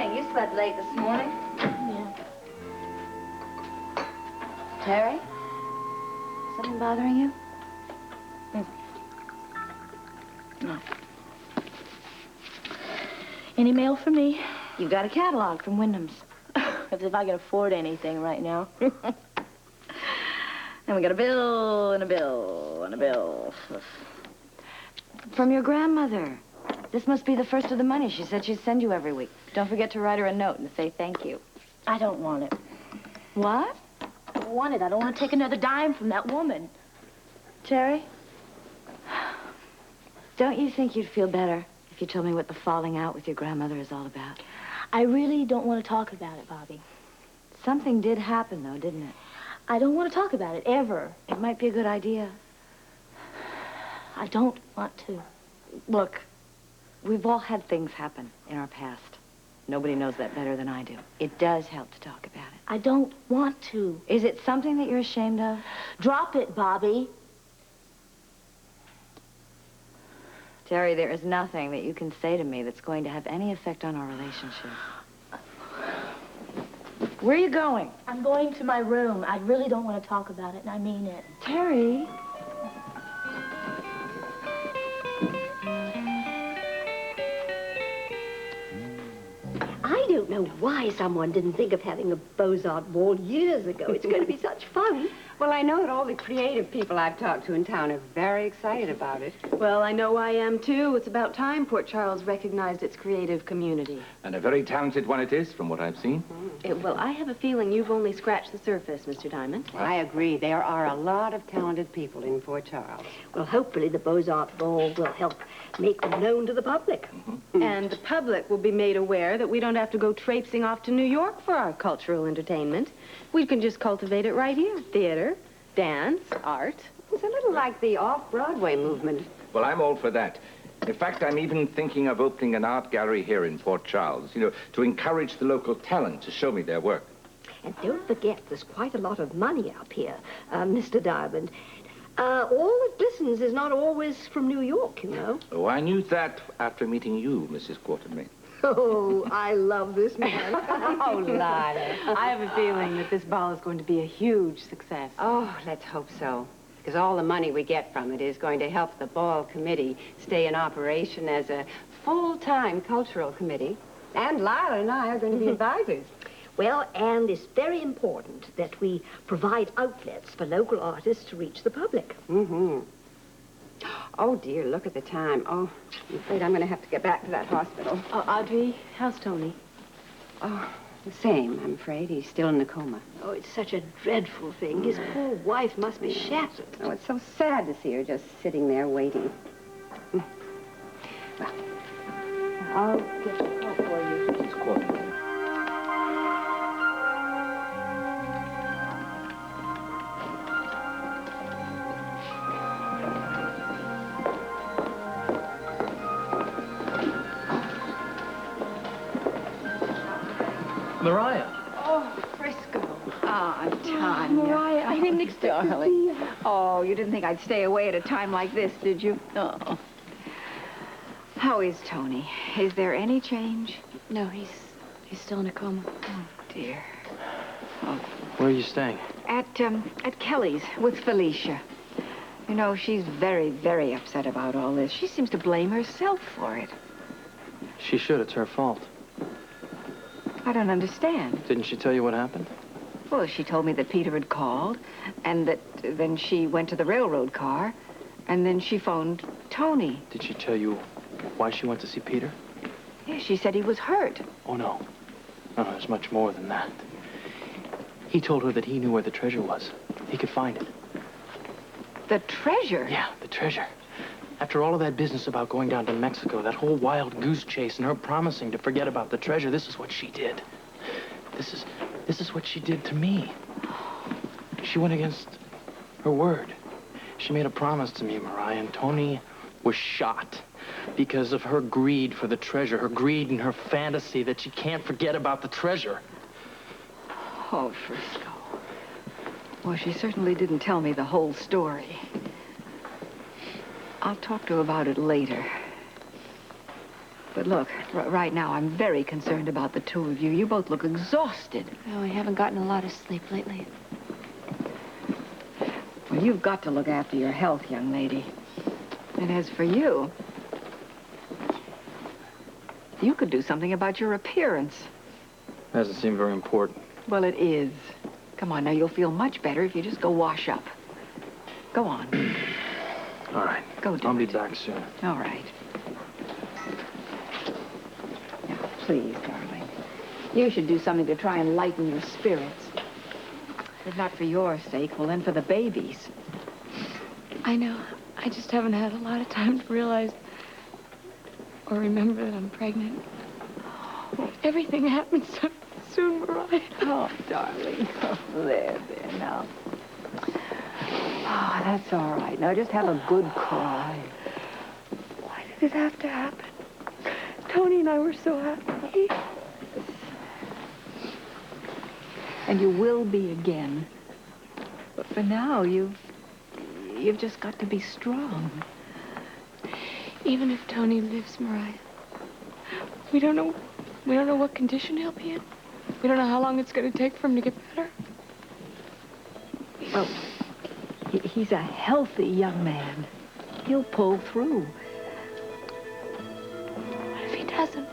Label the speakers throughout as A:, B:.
A: morning. You slept late this morning.
B: Yeah.
A: Terry? Something bothering you?
B: No. Any mail for me?
A: You got a catalog from Wyndham's.
B: As if I can afford anything right now.
A: And we got a bill and a bill and a bill. From your grandmother. This must be the first of the money. She said she'd send you every week. Don't forget to write her a note and say thank you.
B: I don't want it.
A: What?
B: I don't want it. I don't want to take another dime from that woman.
A: Terry? Don't you think you'd feel better if you told me what the falling out with your grandmother is all about?
B: I really don't want to talk about it, Bobbie.
A: Something did happen, though, didn't it?
B: I don't want to talk about it, ever.
A: It might be a good idea.
B: I don't want to.
A: Look, we've all had things happen in our past. Nobody knows that better than I do. It does help to talk about it.
B: I don't want to.
A: Is it something that you're ashamed of?
B: Drop it, Bobbie.
A: Terry, there is nothing that you can say to me that's going to have any effect on our relationship. Where are you going?
B: I'm going to my room. I really don't want to talk about it, and I mean it.
A: Terry?
C: I don't know why someone didn't think of having a Beaux Arts ball years ago. It's going to be such fun.
D: Well, I know that all the creative people I've talked to in town are very excited about it.
E: Well, I know I am, too. It's about time Port Charles recognized its creative community.
F: And a very talented one it is, from what I've seen.
E: Well, I have a feeling you've only scratched the surface, Mr. Diamond.
D: I agree. There are a lot of talented people in Fort Charles.
C: Well, hopefully the Beaux Arts ball will help make them known to the public.
E: And the public will be made aware that we don't have to go traipsing off to New York for our cultural entertainment. We can just cultivate it right here. Theater, dance, art.
D: It's a little like the off-Broadway movement.
F: Well, I'm all for that. In fact, I'm even thinking of opening an art gallery here in Port Charles, you know, to encourage the local talent to show me their work.
C: And don't forget, there's quite a lot of money up here, Mr. Diamond. All that glistens is not always from New York, you know.
F: Oh, I knew that after meeting you, Mrs. Quartermain.
C: Oh, I love this man.
D: Oh, Lila.
E: I have a feeling that this ball is going to be a huge success.
D: Oh, let's hope so. Because all the money we get from it is going to help the ball committee stay in operation as a full-time cultural committee. And Lila and I are going to be advisors.
C: Well, and it's very important that we provide outlets for local artists to reach the public.
D: Mm-hmm. Oh, dear, look at the time. Oh, I'm afraid I'm going to have to get back to that hospital.
E: Oh, Audrey, how's Tony?
D: Oh, the same, I'm afraid. He's still in a coma.
C: Oh, it's such a dreadful thing. His poor wife must be shattered.
D: Oh, it's so sad to see her just sitting there waiting. Well, I'll get the call for you, Mrs. Quartermain.
G: Mariah.
A: Oh, Frisco. Ah, Tanya.
B: Mariah, I didn't expect to see you.
A: Oh, you didn't think I'd stay away at a time like this, did you?
B: Oh.
A: How is Tony? Is there any change?
E: No, he's still in a coma.
A: Oh, dear. Oh.
G: Where are you staying?
A: At Kelly's with Felicia. You know, she's very, very upset about all this. She seems to blame herself for it.
G: She should. It's her fault.
A: I don't understand.
G: Didn't she tell you what happened?
A: Well, she told me that Peter had called, and that then she went to the railroad car, and then she phoned Tony.
G: Did she tell you why she went to see Peter?
A: Yeah, she said he was hurt.
G: Oh, no. No, there's much more than that. He told her that he knew where the treasure was. He could find it.
A: The treasure?
G: Yeah, the treasure. After all of that business about going down to Mexico, that whole wild goose chase and her promising to forget about the treasure, this is what she did. This is what she did to me. She went against her word. She made a promise to me, Mariah, and Tony was shot because of her greed for the treasure, her greed and her fantasy that she can't forget about the treasure.
A: Oh, Frisco. Well, she certainly didn't tell me the whole story. I'll talk to her about it later.
H: But look, right now, I'm very concerned about the two of you. You both look exhausted.
E: Oh, I haven't gotten a lot of sleep lately.
H: Well, you've got to look after your health, young lady. And as for you, you could do something about your appearance.
G: Doesn't seem very important.
H: Well, it is. Come on, now, you'll feel much better if you just go wash up. Go on.
G: All right.
H: Go do
G: I'll be
H: it.
G: back soon.
H: All right. Now, please, darling. You should do something to try and lighten your spirits. If not for your sake, well, then for the baby's.
E: I know. I just haven't had a lot of time to realize or remember that I'm pregnant. Everything happens so soon, Mariah.
H: Oh, darling. Oh, there, now. Oh, that's all right. Now, just have a good cry.
E: Why did it have to happen? Tony and I were so happy.
H: And you will be again. But for now, you've just got to be strong.
E: Even if Tony lives, Mariah, we don't know what condition he'll be in. We don't know how long it's going to take for him to get better.
H: Well, he's a healthy young man. He'll pull through.
E: What if he doesn't?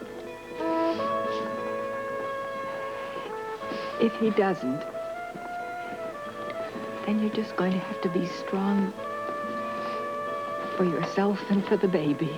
H: If he doesn't, then you're just going to have to be strong for yourself and for the baby.